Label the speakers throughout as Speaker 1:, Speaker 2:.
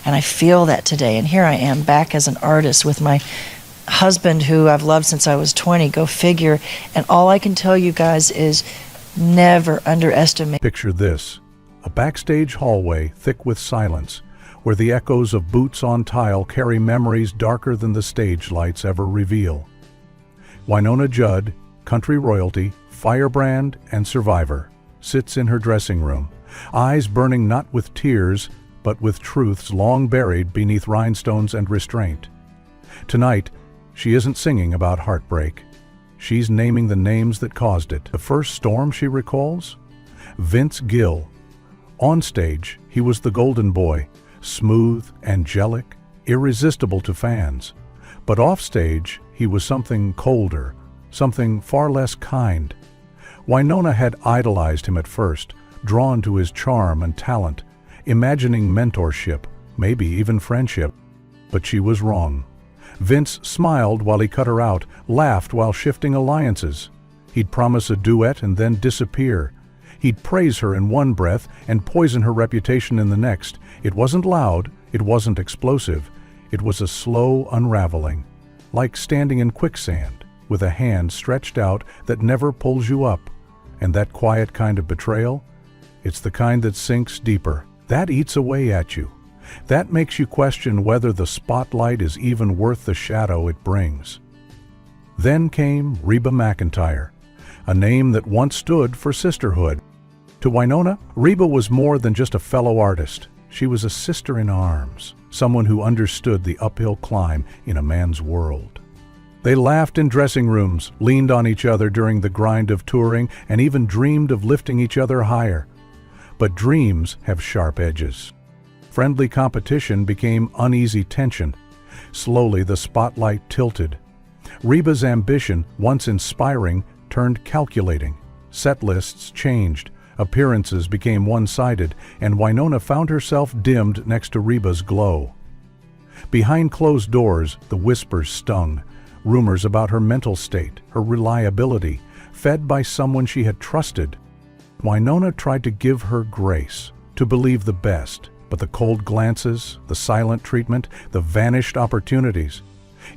Speaker 1: And I feel that today. And here I am back as an artist with my husband, who I've loved since I was 20, go figure. And all I can tell you guys is never underestimate.
Speaker 2: Picture this, a backstage hallway thick with silence, where the echoes of boots on tile carry memories darker than the stage lights ever reveal. Wynonna Judd, country royalty, firebrand, and survivor, sits in her dressing room, eyes burning not with tears, but with truths long buried beneath rhinestones and restraint. Tonight, she isn't singing about heartbreak. She's naming the names that caused it. The first storm she recalls? Vince Gill. On stage, he was the golden boy, smooth, angelic, irresistible to fans. But off stage, he was something colder, something far less kind. Wynonna had idolized him at first, drawn to his charm and talent, imagining mentorship, maybe even friendship. But she was wrong. Vince smiled while he cut her out, laughed while shifting alliances. He'd promise a duet and then disappear. He'd praise her in one breath and poison her reputation in the next. It wasn't loud, it wasn't explosive. It was a slow unraveling, like standing in quicksand, with a hand stretched out that never pulls you up. And that quiet kind of betrayal? It's the kind that sinks deeper. That eats away at you. That makes you question whether the spotlight is even worth the shadow it brings. Then came Reba McIntyre, a name that once stood for sisterhood. To Wynonna, Reba was more than just a fellow artist. She was a sister in arms, someone who understood the uphill climb in a man's world. They laughed in dressing rooms, leaned on each other during the grind of touring, and even dreamed of lifting each other higher. But dreams have sharp edges. Friendly competition became uneasy tension. Slowly, the spotlight tilted. Reba's ambition, once inspiring, turned calculating. Set lists changed, appearances became one-sided, and Wynonna found herself dimmed next to Reba's glow. Behind closed doors, the whispers stung. Rumors about her mental state, her reliability, fed by someone she had trusted. Wynonna tried to give her grace, to believe the best. But the cold glances, the silent treatment, the vanished opportunities,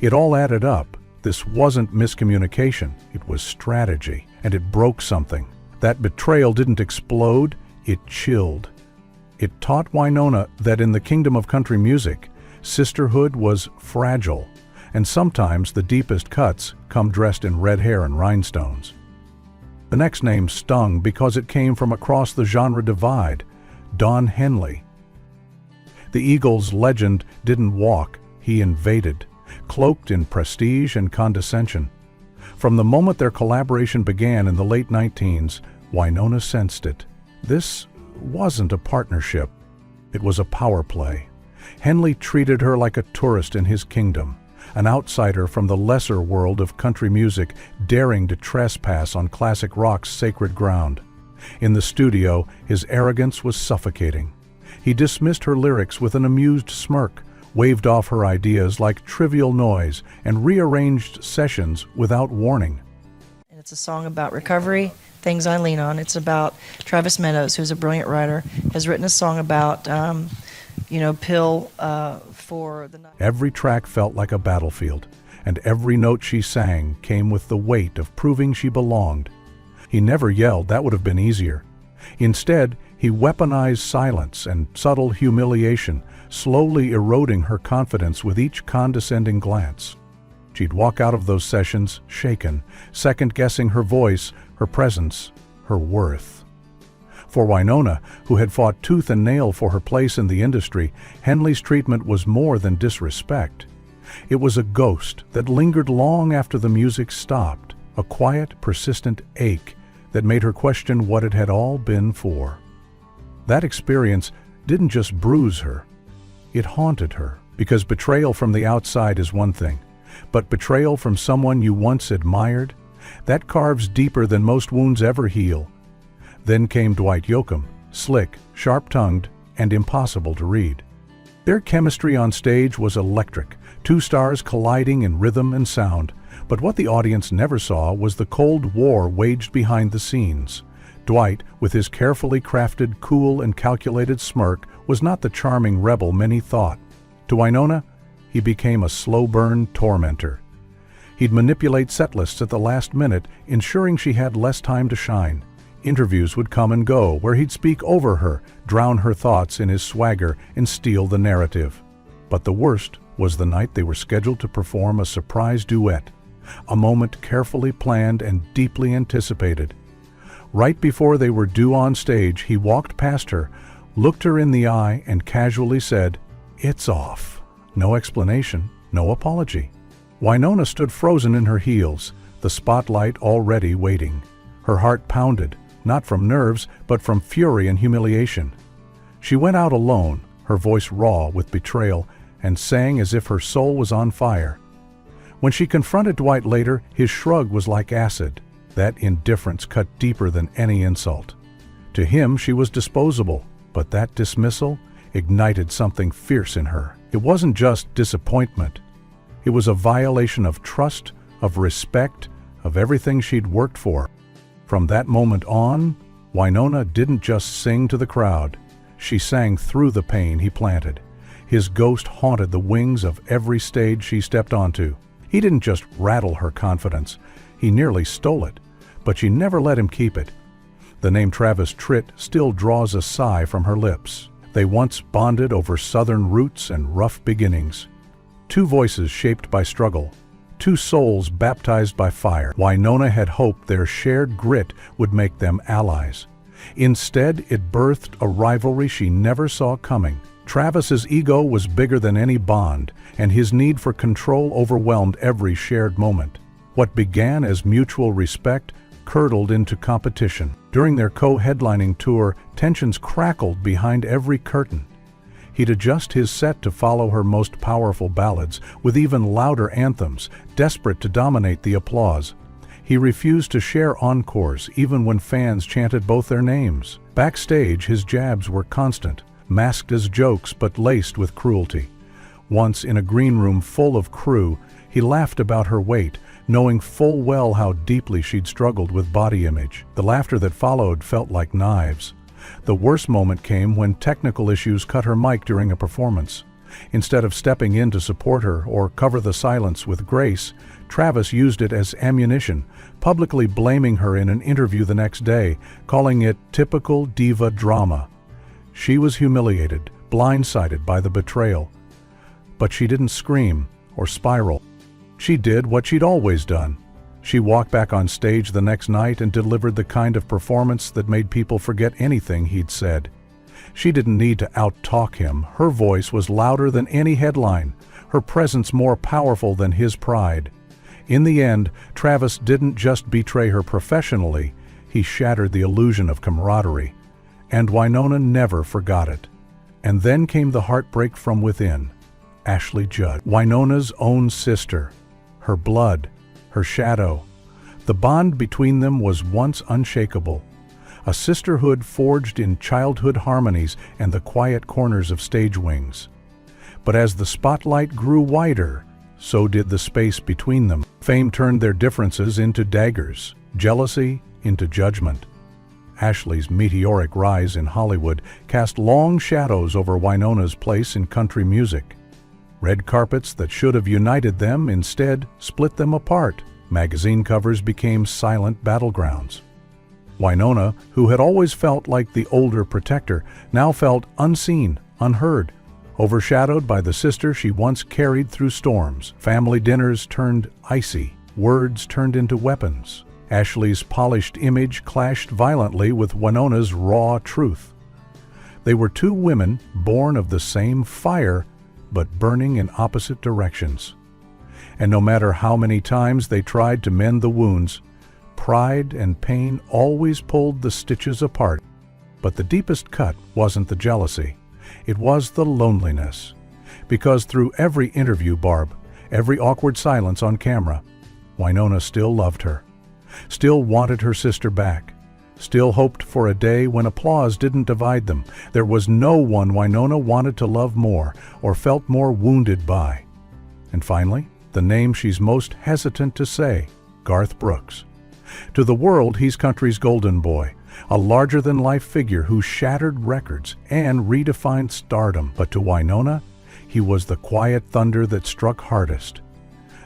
Speaker 2: it all added up. This wasn't miscommunication, it was strategy, and it broke something. That betrayal didn't explode, it chilled. It taught Wynonna that in the kingdom of country music, sisterhood was fragile, and sometimes the deepest cuts come dressed in red hair and rhinestones. The next name stung because it came from across the genre divide, Don Henley. The Eagles' legend didn't walk, he invaded, cloaked in prestige and condescension. From the moment their collaboration began in the late 19s, Wynonna sensed it. This wasn't a partnership. It was a power play. Henley treated her like a tourist in his kingdom, an outsider from the lesser world of country music, daring to trespass on classic rock's sacred ground. In the studio, his arrogance was suffocating. He dismissed her lyrics with an amused smirk, waved off her ideas like trivial noise, and rearranged sessions without warning.
Speaker 1: And it's a song about recovery, things I lean on. It's about Travis Meadows, who's a brilliant writer, has written a song about, pill for the night.
Speaker 2: Every track felt like a battlefield, and every note she sang came with the weight of proving she belonged. He never yelled, that would have been easier. Instead, he weaponized silence and subtle humiliation, slowly eroding her confidence with each condescending glance. She'd walk out of those sessions shaken, second-guessing her voice, her presence, her worth. For Wynonna, who had fought tooth and nail for her place in the industry, Henley's treatment was more than disrespect. It was a ghost that lingered long after the music stopped, a quiet, persistent ache that made her question what it had all been for. That experience didn't just bruise her, it haunted her, because betrayal from the outside is one thing, but betrayal from someone you once admired, that carves deeper than most wounds ever heal. Then came Dwight Yokum, slick, sharp-tongued, and impossible to read. Their chemistry on stage was electric, two stars colliding in rhythm and sound, but what the audience never saw was the cold war waged behind the scenes. Dwight, with his carefully crafted, cool and calculated smirk, was not the charming rebel many thought. To Wynonna, he became a slow-burn tormentor. He'd manipulate set lists at the last minute, ensuring she had less time to shine. Interviews would come and go, where he'd speak over her, drown her thoughts in his swagger, and steal the narrative. But the worst was the night they were scheduled to perform a surprise duet, a moment carefully planned and deeply anticipated. Right before they were due on stage, he walked past her, looked her in the eye, and casually said, "It's off." No explanation, no apology. Wynonna stood frozen in her heels, the spotlight already waiting. Her heart pounded, not from nerves, but from fury and humiliation. She went out alone, her voice raw with betrayal, and sang as if her soul was on fire. When she confronted Dwight later, his shrug was like acid. That indifference cut deeper than any insult. To him, she was disposable, but that dismissal ignited something fierce in her. It wasn't just disappointment. It was a violation of trust, of respect, of everything she'd worked for. From that moment on, Wynonna didn't just sing to the crowd. She sang through the pain he planted. His ghost haunted the wings of every stage she stepped onto. He didn't just rattle her confidence. He nearly stole it, but she never let him keep it. The name Travis Tritt still draws a sigh from her lips. They once bonded over Southern roots and rough beginnings. Two voices shaped by struggle, two souls baptized by fire. Wynonna had hoped their shared grit would make them allies. Instead, it birthed a rivalry she never saw coming. Travis's ego was bigger than any bond, and his need for control overwhelmed every shared moment. What began as mutual respect curdled into competition. During their co-headlining tour, tensions crackled behind every curtain. He'd adjust his set to follow her most powerful ballads, with even louder anthems, desperate to dominate the applause. He refused to share encores, even when fans chanted both their names. Backstage, his jabs were constant, masked as jokes but laced with cruelty. Once, in a green room full of crew, he laughed about her weight, knowing full well how deeply she'd struggled with body image. The laughter that followed felt like knives. The worst moment came when technical issues cut her mic during a performance. Instead of stepping in to support her or cover the silence with grace, Travis used it as ammunition, publicly blaming her in an interview the next day, calling it typical diva drama. She was humiliated, blindsided by the betrayal. But she didn't scream or spiral. She did what she'd always done. She walked back on stage the next night and delivered the kind of performance that made people forget anything he'd said. She didn't need to out-talk him. Her voice was louder than any headline, her presence more powerful than his pride. In the end, Travis didn't just betray her professionally, he shattered the illusion of camaraderie. And Wynonna never forgot it. And then came the heartbreak from within. Ashley Judd, Wynonna's own sister, her blood, her shadow. The bond between them was once unshakable. A sisterhood forged in childhood harmonies and the quiet corners of stage wings. But as the spotlight grew wider, so did the space between them. Fame turned their differences into daggers, jealousy into judgment. Ashley's meteoric rise in Hollywood cast long shadows over Wynonna's place in country music. Red carpets that should have united them instead split them apart. Magazine covers became silent battlegrounds. Wynonna, who had always felt like the older protector, now felt unseen, unheard, overshadowed by the sister she once carried through storms. Family dinners turned icy, words turned into weapons. Ashley's polished image clashed violently with Wynonna's raw truth. They were two women born of the same fire, but burning in opposite directions. And no matter how many times they tried to mend the wounds, pride and pain always pulled the stitches apart. But the deepest cut wasn't the jealousy. It was the loneliness. Because through every interview, Barb, every awkward silence on camera, Wynonna still loved her, still wanted her sister back, still hoped for a day when applause didn't divide them. There was no one Wynonna wanted to love more or felt more wounded by. And finally, the name she's most hesitant to say, Garth Brooks. To the world, he's country's golden boy, a larger-than-life figure who shattered records and redefined stardom. But to Wynonna, he was the quiet thunder that struck hardest.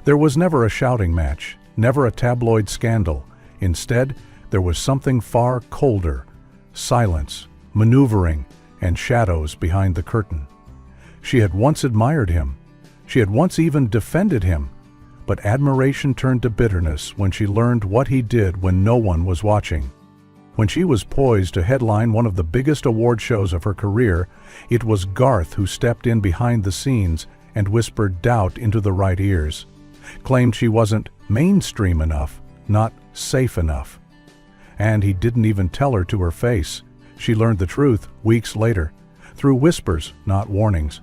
Speaker 2: There was never a shouting match, never a tabloid scandal. Instead, there was something far colder: silence, maneuvering, and shadows behind the curtain. She had once admired him. She had once even defended him. But admiration turned to bitterness when she learned what he did when no one was watching. When she was poised to headline one of the biggest award shows of her career, it was Garth who stepped in behind the scenes and whispered doubt into the right ears. Claimed she wasn't mainstream enough, not safe enough. And he didn't even tell her to her face. She learned the truth weeks later, through whispers, not warnings.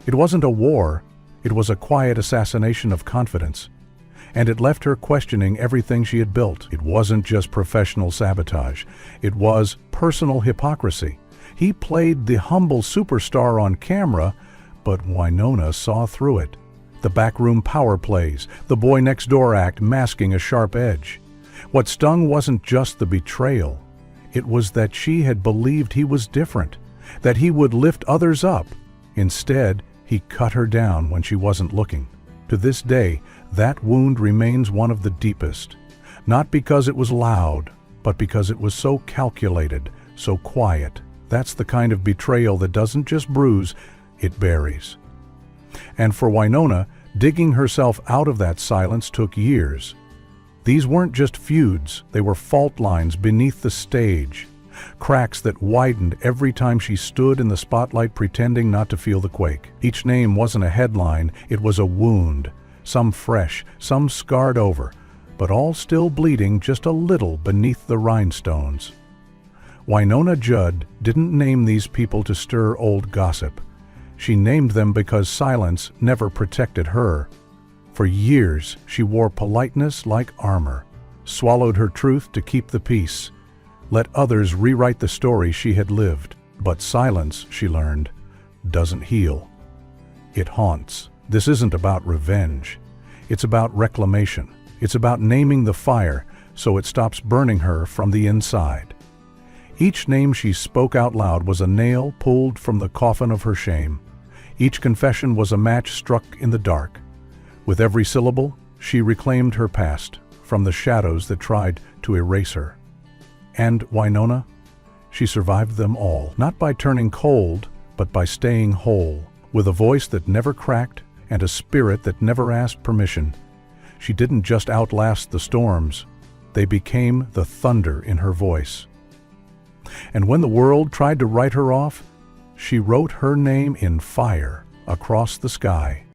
Speaker 2: It wasn't a war, it was a quiet assassination of confidence. And it left her questioning everything she had built. It wasn't just professional sabotage, it was personal hypocrisy. He played the humble superstar on camera, but Wynonna saw through it. The backroom power plays, the boy next door act masking a sharp edge. What stung wasn't just the betrayal. It was that she had believed he was different, that he would lift others up. Instead, he cut her down when she wasn't looking. To this day, that wound remains one of the deepest. Not because it was loud, but because it was so calculated, so quiet. That's the kind of betrayal that doesn't just bruise, it buries. And for Wynonna, digging herself out of that silence took years. These weren't just feuds, they were fault lines beneath the stage. Cracks that widened every time she stood in the spotlight pretending not to feel the quake. Each name wasn't a headline, it was a wound. Some fresh, some scarred over, but all still bleeding just a little beneath the rhinestones. Wynonna Judd didn't name these people to stir old gossip. She named them because silence never protected her. For years, she wore politeness like armor, swallowed her truth to keep the peace, let others rewrite the story she had lived. But silence, she learned, doesn't heal. It haunts. This isn't about revenge. It's about reclamation. It's about naming the fire so it stops burning her from the inside. Each name she spoke out loud was a nail pulled from the coffin of her shame. Each confession was a match struck in the dark. With every syllable, she reclaimed her past from the shadows that tried to erase her. And Wynonna, she survived them all, not by turning cold, but by staying whole. With a voice that never cracked and a spirit that never asked permission, she didn't just outlast the storms, they became the thunder in her voice. And when the world tried to write her off, she wrote her name in fire across the sky.